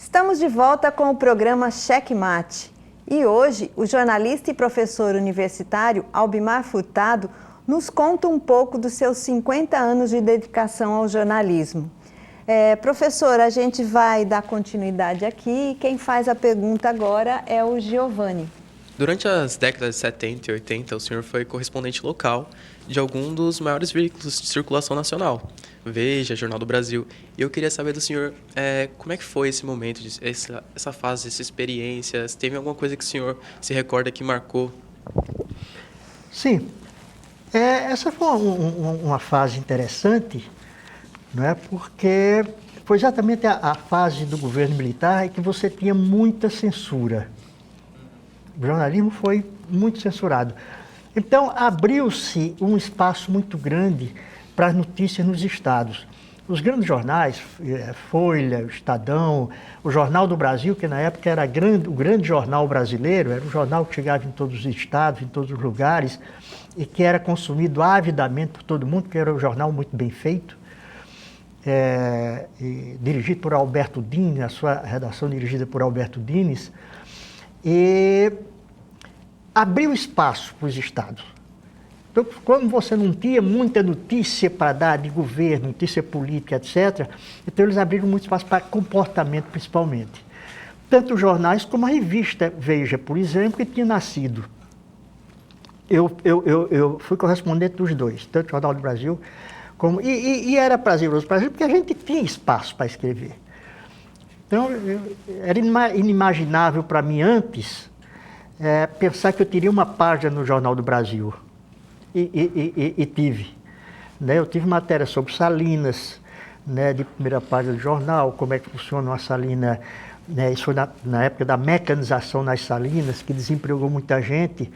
Estamos de volta com o programa Cheque Mate. E hoje, o jornalista e professor universitário Albimar Furtado nos conta um pouco dos seus 50 anos de dedicação ao jornalismo. Professor, a gente vai dar continuidade aqui e quem faz a pergunta agora é o Giovanni. Durante as décadas de 70 e 80, o senhor foi correspondente local de algum dos maiores veículos de circulação nacional, Veja, Jornal do Brasil. E eu queria saber do senhor como é que foi esse momento, essa fase, essa experiência. Teve alguma coisa que o senhor se recorda que marcou? Sim, essa foi uma fase interessante, não é? Porque foi exatamente a fase do governo militar em que você tinha muita censura. O jornalismo foi muito censurado. Então, abriu-se um espaço muito grande para as notícias nos estados. Os grandes jornais, Folha, o Estadão, o Jornal do Brasil, que na época era o grande jornal brasileiro, era um jornal que chegava em todos os estados, em todos os lugares, e que era consumido avidamente por todo mundo, porque era um jornal muito bem feito, dirigido por Alberto Dines, a sua redação dirigida por Alberto Dines, e abriu espaço para os estados. Então, quando você não tinha muita notícia para dar de governo, notícia política, etc., então eles abriram muito espaço para comportamento, principalmente. Tanto os jornais como a revista Veja, por exemplo, que tinha nascido. Eu fui correspondente dos dois, tanto o Jornal do Brasil como... E era prazeroso para a gente, porque a gente tinha espaço para escrever. Então, era inimaginável para mim antes pensar que eu teria uma página no Jornal do Brasil. E tive. Né? Eu tive matéria sobre salinas, né, de primeira página do jornal, como é que funciona uma salina. Né? Isso foi na época da mecanização nas salinas, que desempregou muita gente,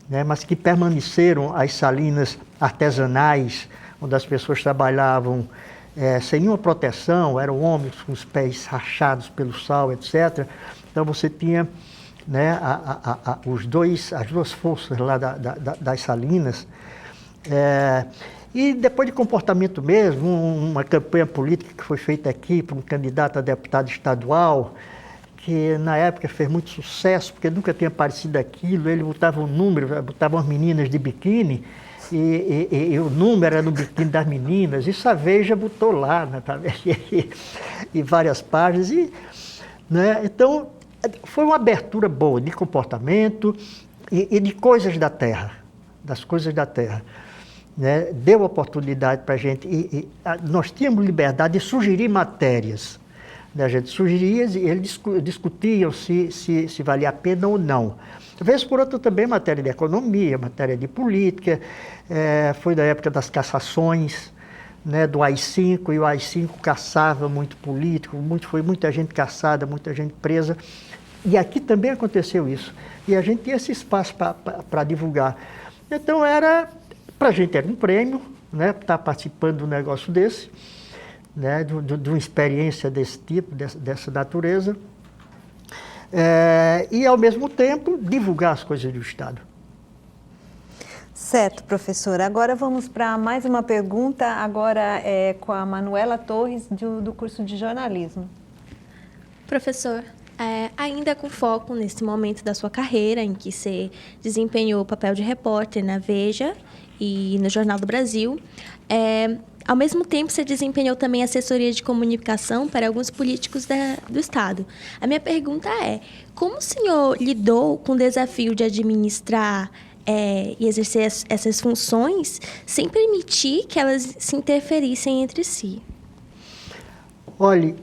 né, mas que permaneceram as salinas artesanais, onde as pessoas trabalhavam sem nenhuma proteção, eram homens com os pés rachados pelo sal, etc. Então você tinha, né, as duas forças lá das salinas. E depois de comportamento mesmo, uma campanha política que foi feita aqui por um candidato a deputado estadual, que na época fez muito sucesso, porque nunca tinha aparecido aquilo. Ele botava um número, botava as meninas de biquíni, e o número era no biquíni das meninas. Isso a Veja botou lá, né, e várias páginas. Né, então, foi uma abertura boa de comportamento e de coisas da terra, das coisas da terra. Né? Deu oportunidade para a gente, nós tínhamos liberdade de sugerir matérias. Né? A gente sugeria e eles discutiam se valia a pena ou não. Vez por outra também matéria de economia, matéria de política, foi da época das cassações, né, do AI-5, e o AI-5 caçava muito político, foi muita gente caçada, muita gente presa. E aqui também aconteceu isso. E a gente tinha esse espaço para divulgar. Então, para a gente era um prêmio, né, estar participando de um negócio desse, né, de uma experiência desse tipo, dessa natureza. E, ao mesmo tempo, divulgar as coisas do Estado. Certo, professor. Agora vamos para mais uma pergunta, agora com a Manuela Torres, do curso de jornalismo. Professor, ainda com foco nesse momento da sua carreira, em que você desempenhou o papel de repórter na Veja e no Jornal do Brasil, ao mesmo tempo você desempenhou também assessoria de comunicação para alguns políticos do Estado. A minha pergunta é, como o senhor lidou com o desafio de administrar e exercer essas funções sem permitir que elas se interferissem entre si? Olha,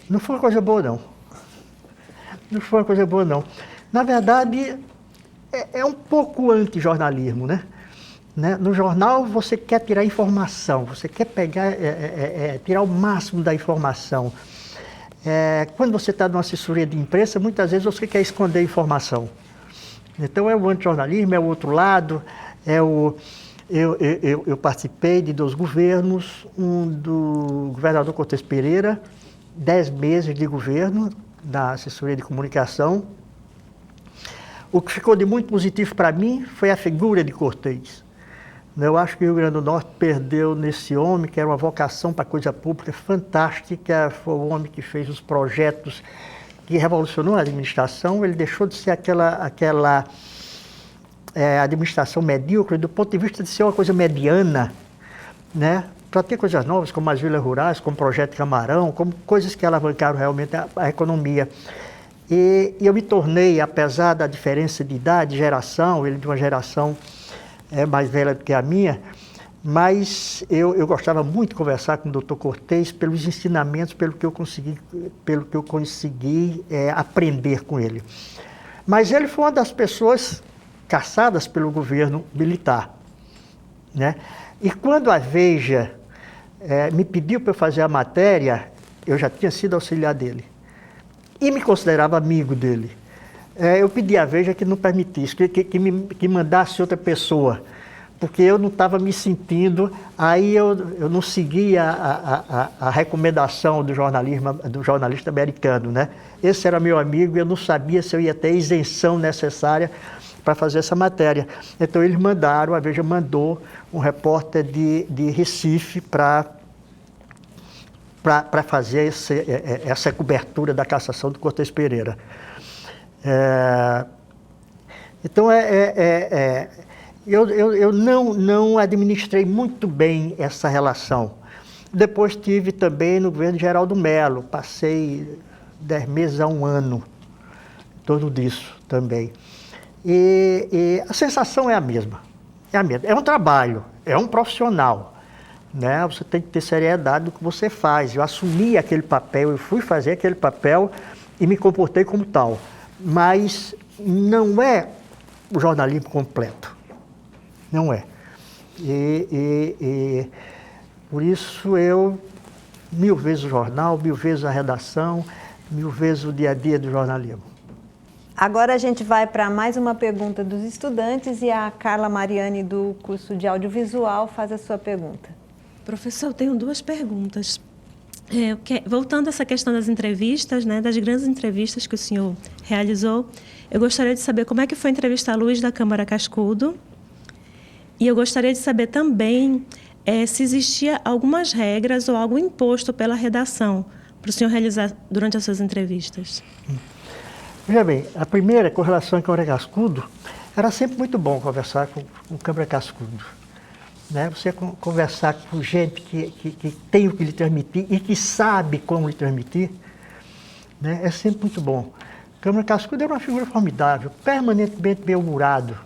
não foi uma coisa boa, não. Não foi uma coisa boa, não. Na verdade, é um pouco anti-jornalismo, né? No jornal, você quer tirar informação, você quer pegar, tirar o máximo da informação. Quando você está numa assessoria de imprensa, muitas vezes você quer esconder informação. Então, é o antijornalismo, é o outro lado. Eu participei de 2 governos, um do governador Cortes Pereira, 10 meses de governo da assessoria de comunicação. O que ficou de muito positivo para mim foi a figura de Cortes. Eu acho que o Rio Grande do Norte perdeu nesse homem, que era uma vocação para a coisa pública fantástica, foi o homem que fez os projetos que revolucionou a administração. Ele deixou de ser aquela administração medíocre, do ponto de vista de ser uma coisa mediana, né? Para ter coisas novas, como as vilas rurais, como o Projeto Camarão, como coisas que alavancaram realmente a economia. E eu me tornei, apesar da diferença de idade, de geração, ele de uma geração mais velha do que a minha, mas eu gostava muito de conversar com o Dr. Cortez pelos ensinamentos, pelo que eu consegui aprender com ele. Mas ele foi uma das pessoas caçadas pelo governo militar, né? E quando a Veja me pediu para eu fazer a matéria, eu já tinha sido auxiliar dele e me considerava amigo dele. Eu pedi à Veja que não permitisse, que mandasse outra pessoa, porque eu não estava me sentindo, aí eu não seguia a recomendação do jornalista americano, né? Esse era meu amigo e eu não sabia se eu ia ter a isenção necessária para fazer essa matéria. Então eles mandaram, a Veja mandou um repórter de Recife para fazer essa cobertura da cassação do Cortez Pereira. Então, eu não administrei muito bem essa relação. Depois tive também no governo de Geraldo Mello, passei 10 meses a 1 ano em torno disso também. E a sensação é a mesma, é um trabalho, é um profissional, né? Você tem que ter seriedade no que você faz. Eu assumi aquele papel, eu fui fazer aquele papel e me comportei como tal. Mas não é o jornalismo completo, não é. E por isso eu, 1000 vezes o jornal, 1000 vezes a redação, 1000 vezes o dia a dia do jornalismo. Agora a gente vai para mais uma pergunta dos estudantes e a Carla Mariani, do curso de audiovisual, faz a sua pergunta. Professor, eu tenho 2 perguntas. Voltando a essa questão das entrevistas, né, das grandes entrevistas que o senhor realizou, eu gostaria de saber como é que foi entrevistar Luiz da Câmara Cascudo. E eu gostaria de saber também se existia algumas regras ou algo imposto pela redação para o senhor realizar durante as suas entrevistas. Veja bem, a primeira, com relação à Câmara Cascudo, era sempre muito bom conversar com o Câmara Cascudo. Né? Você conversar com gente que tem o que lhe transmitir e que sabe como lhe transmitir, né? É sempre muito bom. Câmara Cascudo era uma figura formidável, permanentemente bem-humorado.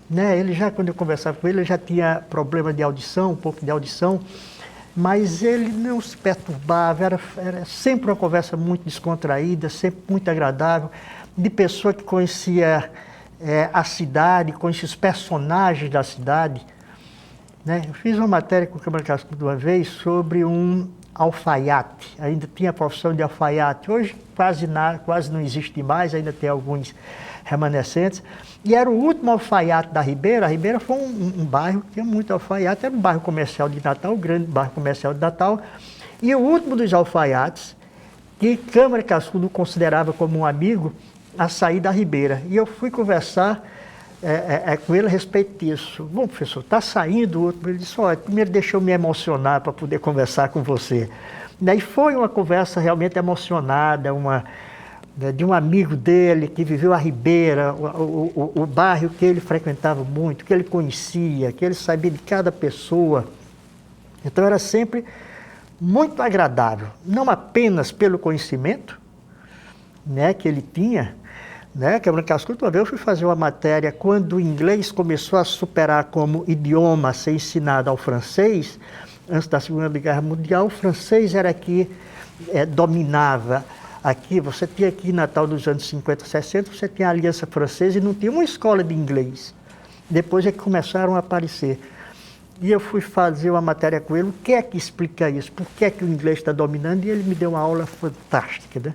Né? Quando eu conversava com ele, ele já tinha problema de audição, um pouco de audição, mas ele não se perturbava, era sempre uma conversa muito descontraída, sempre muito agradável, de pessoa que conhecia a cidade, conhecia os personagens da cidade. Né? Eu fiz uma matéria com o Câmara Cascudo uma vez sobre um alfaiate, ainda tinha a profissão de alfaiate, hoje quase não existe mais, ainda tem alguns remanescentes, e era o último alfaiate da Ribeira. A Ribeira foi um bairro que tinha muito alfaiate, era um bairro comercial de Natal, um grande bairro comercial de Natal, e o último dos alfaiates, que Câmara Cascudo considerava como um amigo, a sair da Ribeira. E eu fui conversar com ele a respeito disso. Bom, professor, está saindo o outro. Ele disse, olha, primeiro deixa eu me emocionar para poder conversar com você. Daí foi uma conversa realmente emocionada, de um amigo dele que viveu a Ribeira, o bairro que ele frequentava muito, que ele conhecia, que ele sabia de cada pessoa. Então era sempre muito agradável, não apenas pelo conhecimento, né, que ele tinha, né? Câmara Cascudo, uma vez eu fui fazer uma matéria quando o inglês começou a superar como idioma a ser ensinado ao francês. Antes da Segunda Guerra Mundial, o francês era que dominava. Aqui, você tinha aqui em Natal dos anos 50, 60, você tinha a Aliança Francesa e não tinha uma escola de inglês. Depois é que começaram a aparecer. E eu fui fazer uma matéria com ele, o que é que explica isso? Por que é que o inglês está dominando? E ele me deu uma aula fantástica, né?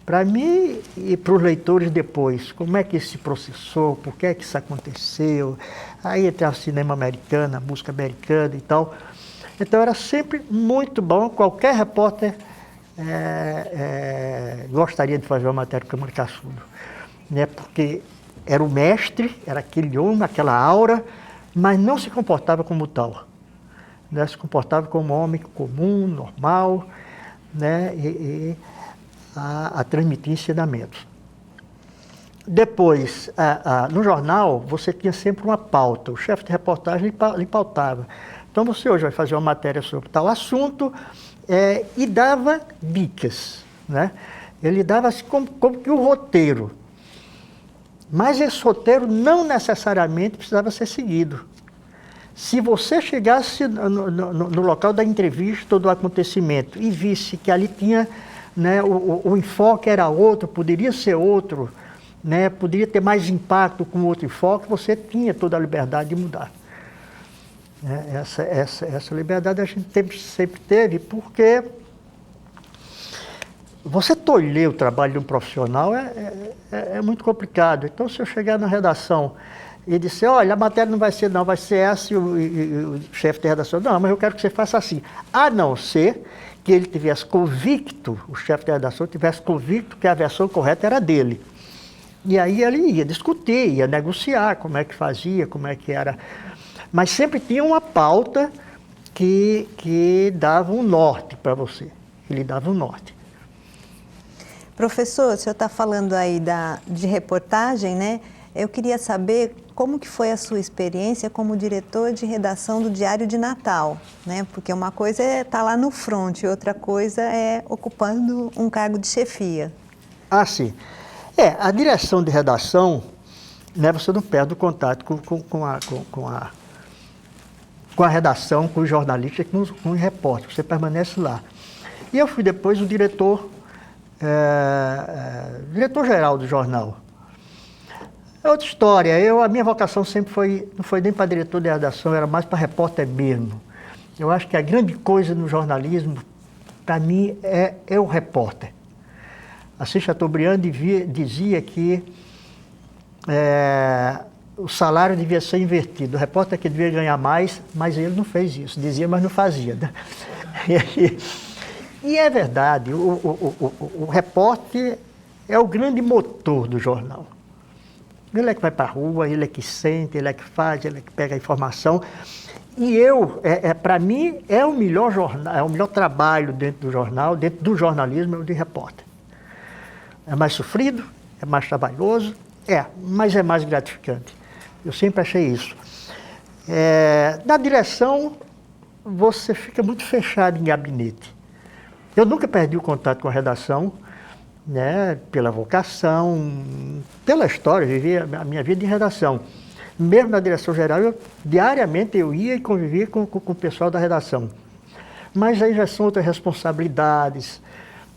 Para mim e para os leitores depois, como é que isso se processou, por que é que isso aconteceu, aí entra o cinema americano, a música americana e tal. Então era sempre muito bom, qualquer repórter gostaria de fazer uma matéria com o Câmara Cascudo, né? Porque era o mestre, era aquele homem, aquela aura, mas não se comportava como tal. Né? Se comportava como um homem comum, normal, né? A transmitir ensinamentos. Depois, no jornal, você tinha sempre uma pauta. O chefe de reportagem lhe pautava. Então, você hoje vai fazer uma matéria sobre tal assunto e dava dicas. Né? Ele dava assim como que um roteiro. Mas esse roteiro não necessariamente precisava ser seguido. Se você chegasse no local da entrevista ou do acontecimento e visse que ali tinha, né, o enfoque era outro, poderia ser outro, né, poderia ter mais impacto com outro enfoque, você tinha toda a liberdade de mudar. Essa liberdade a gente sempre teve, porque você tolher o trabalho de um profissional é muito complicado. Então, se eu chegar na redação e disser, olha, a matéria não vai ser não, vai ser essa, e o chefe de redação, não, mas eu quero que você faça assim. A não ser que ele tivesse convicto, o chefe de redação tivesse convicto que a versão correta era dele. E aí ele ia discutir, ia negociar como é que fazia, como é que era. Mas sempre tinha uma pauta que dava um norte para você, que lhe dava um norte. Professor, o senhor está falando aí de reportagem, né? Eu queria saber como que foi a sua experiência como diretor de redação do Diário de Natal, né? Porque uma coisa é estar lá no front e outra coisa é ocupando um cargo de chefia. Ah, sim. A direção de redação, né, você não perde o contato com a redação, com os jornalistas, com os repórteres, você permanece lá. E eu fui depois o diretor-geral do jornal. É outra história. A minha vocação sempre não foi nem para diretor de redação, era mais para repórter mesmo. Eu acho que a grande coisa no jornalismo, para mim, é o repórter. Assis Chateaubriand dizia que o salário devia ser invertido. O repórter que devia ganhar mais, mas ele não fez isso. Dizia, mas não fazia. Né? E é verdade, o repórter é o grande motor do jornal. Ele é que vai para a rua, ele é que sente, ele é que faz, ele é que pega a informação. E para mim, é o melhor jornal, é o melhor trabalho dentro do jornal, dentro do jornalismo, é o de repórter. É mais sofrido, é mais trabalhoso, mas é mais gratificante. Eu sempre achei isso. Na direção, você fica muito fechado em gabinete. Eu nunca perdi o contato com a redação, né, pela vocação, pela história, eu vivi a minha vida em redação. Mesmo na direção geral, diariamente eu ia e convivia com o pessoal da redação. Mas aí já são outras responsabilidades,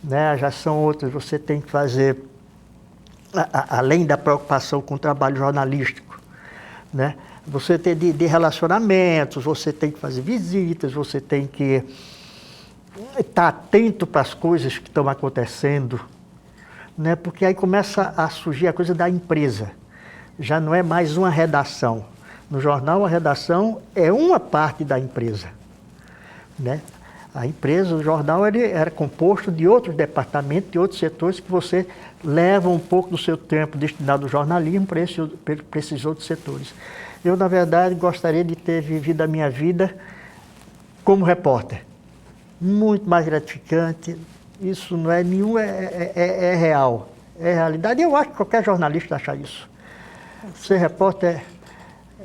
né, já são outras, você tem que fazer, além da preocupação com o trabalho jornalístico, né, você tem de relacionamentos, você tem que fazer visitas, você tem que estar atento para as coisas que estão acontecendo, né? Porque aí começa a surgir a coisa da empresa. Já não é mais uma redação. No jornal, a redação é uma parte da empresa, né? A empresa, o jornal, ele era composto de outros departamentos, de outros setores que você leva um pouco do seu tempo destinado ao jornalismo para esses outros setores. Eu, na verdade, gostaria de ter vivido a minha vida como repórter. Muito mais gratificante, isso não é nenhum, é real, é realidade. E eu acho que qualquer jornalista acha isso. Ser repórter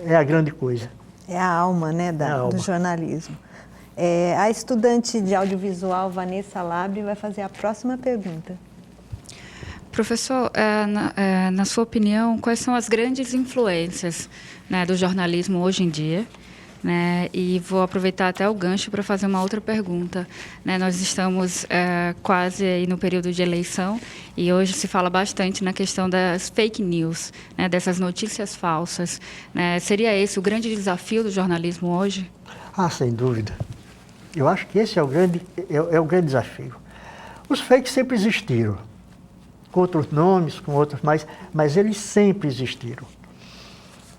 é a grande coisa. É a alma, né, do jornalismo. A estudante de audiovisual, Vanessa Labre, vai fazer a próxima pergunta. Professor, na sua opinião, quais são as grandes influências, né, do jornalismo hoje em dia? Né, e vou aproveitar até o gancho para fazer uma outra pergunta. Né, nós estamos quase aí no período de eleição e hoje se fala bastante na questão das fake news, né, dessas notícias falsas. Né, seria esse o grande desafio do jornalismo hoje? Sem dúvida. Eu acho que esse é o grande desafio. Os fakes sempre existiram, com outros nomes, com outros mas eles sempre existiram.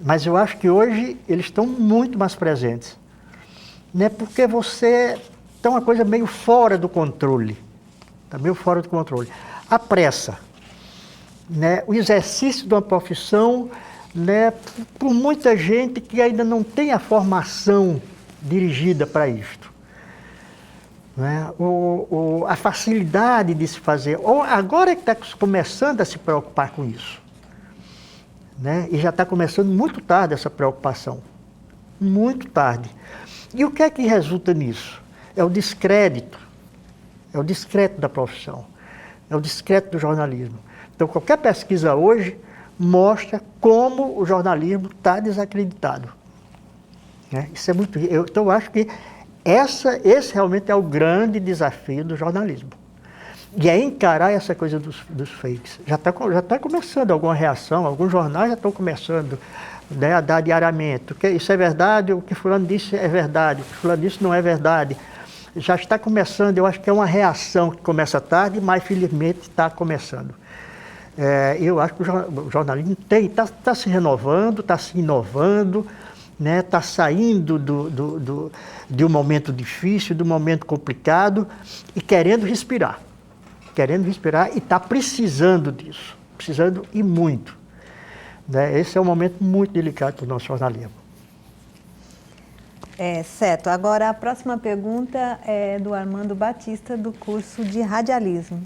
Mas eu acho que hoje eles estão muito mais presentes, né? Porque está uma coisa meio fora do controle. Está meio fora do controle. A pressa, né? O exercício de uma profissão né, por muita gente que ainda não tem a formação dirigida para isto. Né? A facilidade de se fazer. Agora é que está começando a se preocupar com isso. Né? E já está começando muito tarde essa preocupação. Muito tarde. E o que é que resulta nisso? É o descrédito. É o descrédito da profissão. É o descrédito do jornalismo. Então, qualquer pesquisa hoje mostra como o jornalismo está desacreditado. Né? Isso é muito. Então, eu acho que esse realmente é o grande desafio do jornalismo. E é encarar essa coisa dos fakes. Já tá começando alguma reação, alguns jornais já estão começando, né, a dar diariamente. Isso é verdade, o que fulano disse é verdade, o que fulano disse não é verdade. Já está começando, eu acho que é uma reação que começa tarde, mas felizmente está começando. Eu acho que o jornalismo está se renovando, está se inovando, né, está saindo de um momento difícil, de um momento complicado e querendo respirar e está precisando disso, precisando e muito. Né? Esse é um momento muito delicado para o nosso jornalismo. Certo. Agora a próxima pergunta é do Armando Batista, do curso de radialismo.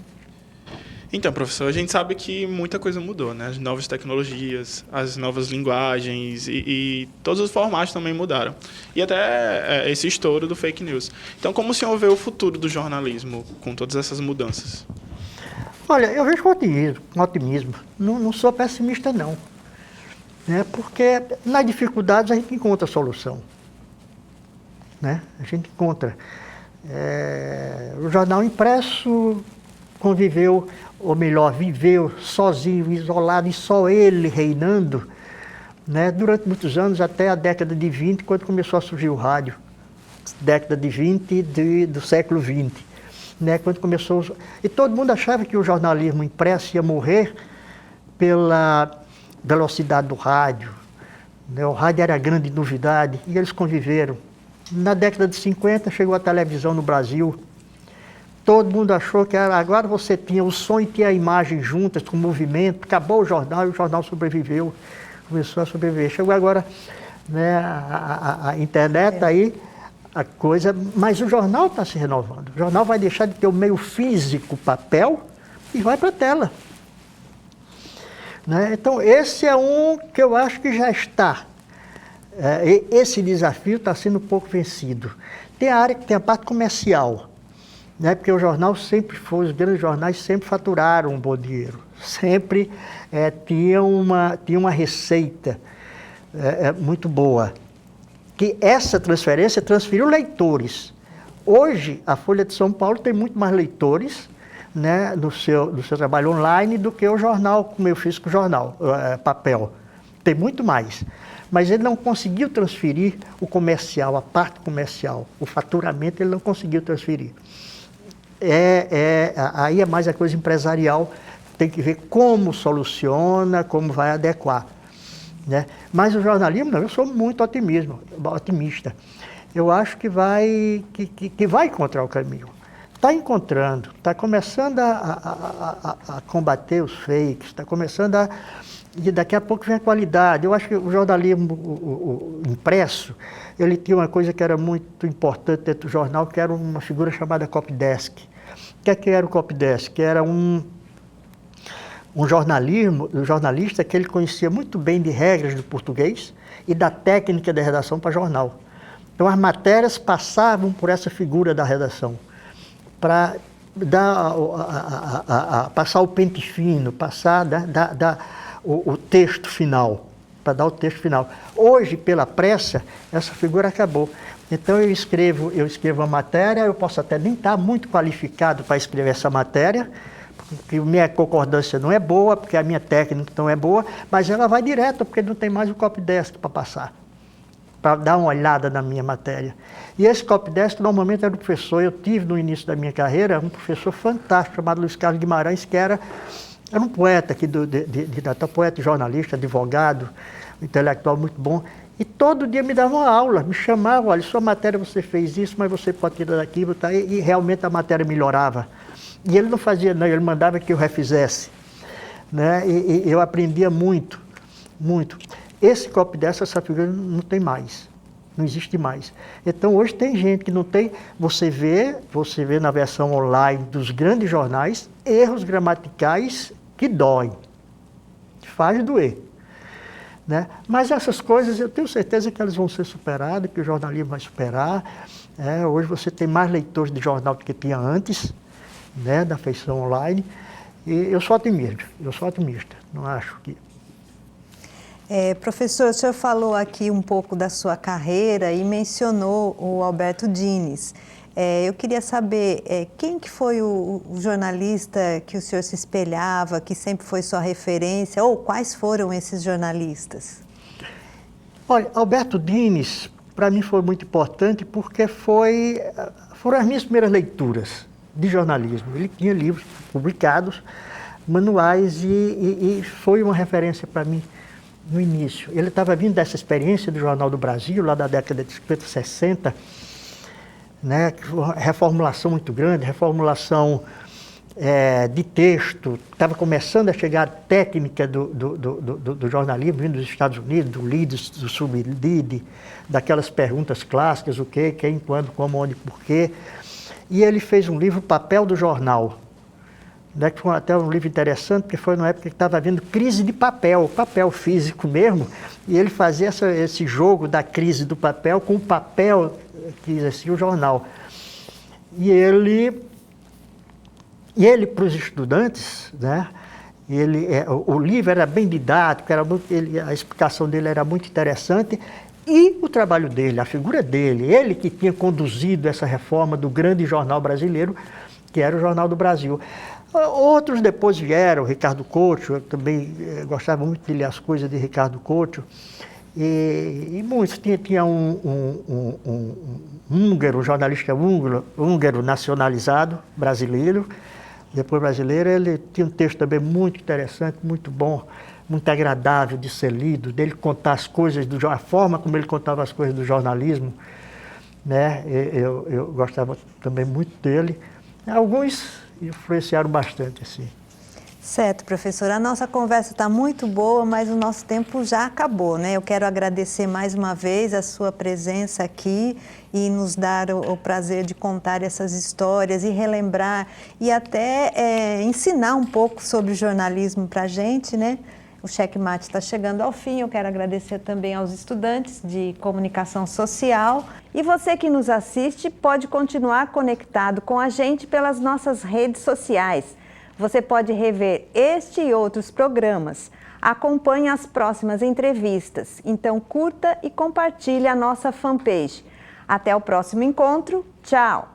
Então, professor, a gente sabe que muita coisa mudou, né? As novas tecnologias, as novas linguagens e todos os formatos também mudaram. E até esse estouro do fake news. Então, como o senhor vê o futuro do jornalismo com todas essas mudanças? Olha, eu vejo com otimismo. Não sou pessimista, não. Né? Porque nas dificuldades a gente encontra a solução. Né? A gente encontra. O jornal impresso conviveu, ou melhor, viveu sozinho, isolado, e só ele reinando, né, durante muitos anos, até a década de 20, quando começou a surgir o rádio. Década de 20 do século 20. Né, quando começou... E todo mundo achava que o jornalismo impresso ia morrer pela velocidade do rádio. Né, o rádio era a grande novidade, e eles conviveram. Na década de 50 chegou a televisão no Brasil. Todo mundo achou que agora você tinha o som e tinha a imagem juntas, com o movimento. Acabou o jornal e o jornal sobreviveu. Começou a sobreviver. Chegou agora, né, a internet aí, a coisa... Mas o jornal está se renovando. O jornal vai deixar de ter o meio físico, papel, e vai para a tela. Né? Então, esse é um que eu acho que já está. Esse desafio está sendo um pouco vencido. Tem a área que tem a parte comercial. Né? Porque o jornal sempre foi, os grandes jornais sempre faturaram um bom dinheiro, sempre tinha uma receita muito boa. Que essa transferência transferiu leitores. Hoje, a Folha de São Paulo tem muito mais leitores, né, no seu trabalho online do que o jornal, como eu fiz com o jornal, papel. Tem muito mais. Mas ele não conseguiu transferir o comercial, a parte comercial, o faturamento ele não conseguiu transferir. Aí é mais a coisa empresarial, tem que ver como soluciona, como vai adequar. Né? Mas o jornalismo, não, eu sou muito otimista. Eu acho que vai encontrar o caminho. Está encontrando, está começando a combater os fakes, está começando e daqui a pouco vem a qualidade. Eu acho que o jornalismo o impresso, ele tinha uma coisa que era muito importante dentro do jornal, que era uma figura chamada copydesk. O que era o copydesk? Era um jornalista que ele conhecia muito bem de regras do português e da técnica da redação para jornal. Então as matérias passavam por essa figura da redação, para passar o pente fino, passar o texto final, para dar o texto final. Hoje, pela pressa, essa figura acabou. Então eu escrevo a matéria, eu posso até nem estar muito qualificado para escrever essa matéria, porque a minha concordância não é boa, porque a minha técnica não é boa, mas ela vai direto, porque não tem mais o copydesk para passar, para dar uma olhada na minha matéria. E esse copydesk normalmente era um professor, eu tive no início da minha carreira um professor fantástico chamado Luiz Carlos Guimarães, que era um poeta aqui de Natal, poeta, jornalista, advogado, intelectual muito bom. E todo dia me dava uma aula, me chamava, olha, sua matéria você fez isso, mas você pode tirar daquilo, tá? E realmente a matéria melhorava. E ele não fazia, não, ele mandava que eu refizesse. Né? E eu aprendia muito. muito. Esse copydesk, essa figura não tem mais, não existe mais. Então hoje tem gente que não tem, você vê na versão online dos grandes jornais, erros gramaticais que doem, que faz doer. Né? Mas essas coisas, eu tenho certeza que elas vão ser superadas, que o jornalismo vai superar. Hoje você tem mais leitores de jornal do que tinha antes, né, da feição online. E eu sou otimista, não acho que... Professor, o senhor falou aqui um pouco da sua carreira e mencionou o Alberto Dines. Eu queria saber quem que foi o jornalista que o senhor se espelhava, que sempre foi sua referência, ou quais foram esses jornalistas? Olha, Alberto Dines, para mim foi muito importante porque foram as minhas primeiras leituras de jornalismo. Ele tinha livros publicados, manuais, e foi uma referência para mim no início. Ele estava vindo dessa experiência do Jornal do Brasil, lá da década de 50, 60, né, reformulação muito grande, reformulação de texto, estava começando a chegar a técnica do jornalismo, vindo dos Estados Unidos, do Leeds, do Sub-Lead, daquelas perguntas clássicas, o que, quem, quando, como, onde, porquê. E ele fez um livro, Papel do Jornal, né, que foi até um livro interessante, porque foi na época que estava havendo crise de papel físico mesmo, e ele fazia esse jogo da crise do papel com o papel que exercia o jornal. E ele para os estudantes, né, o livro era bem didático, a explicação dele era muito interessante, e o trabalho dele, a figura dele, ele que tinha conduzido essa reforma do grande jornal brasileiro, que era o Jornal do Brasil. Outros depois vieram, Ricardo Couto, eu também gostava muito de ler as coisas de Ricardo Couto, e muitos. Tinha um húngaro, um jornalista húngaro nacionalizado, brasileiro, depois brasileiro, ele tinha um texto também muito interessante, muito bom, muito agradável de ser lido, dele contar as coisas, a forma como ele contava as coisas do jornalismo, né? Eu gostava também muito dele. Alguns influenciaram bastante, assim. Certo, professor. A nossa conversa está muito boa, mas o nosso tempo já acabou, né? Eu quero agradecer mais uma vez a sua presença aqui e nos dar o prazer de contar essas histórias e relembrar e até ensinar um pouco sobre o jornalismo para a gente, né? O Checkmate está chegando ao fim. Eu quero agradecer também aos estudantes de comunicação social. E você que nos assiste pode continuar conectado com a gente pelas nossas redes sociais. Você pode rever este e outros programas. Acompanhe as próximas entrevistas. Então curta e compartilhe a nossa fanpage. Até o próximo encontro. Tchau!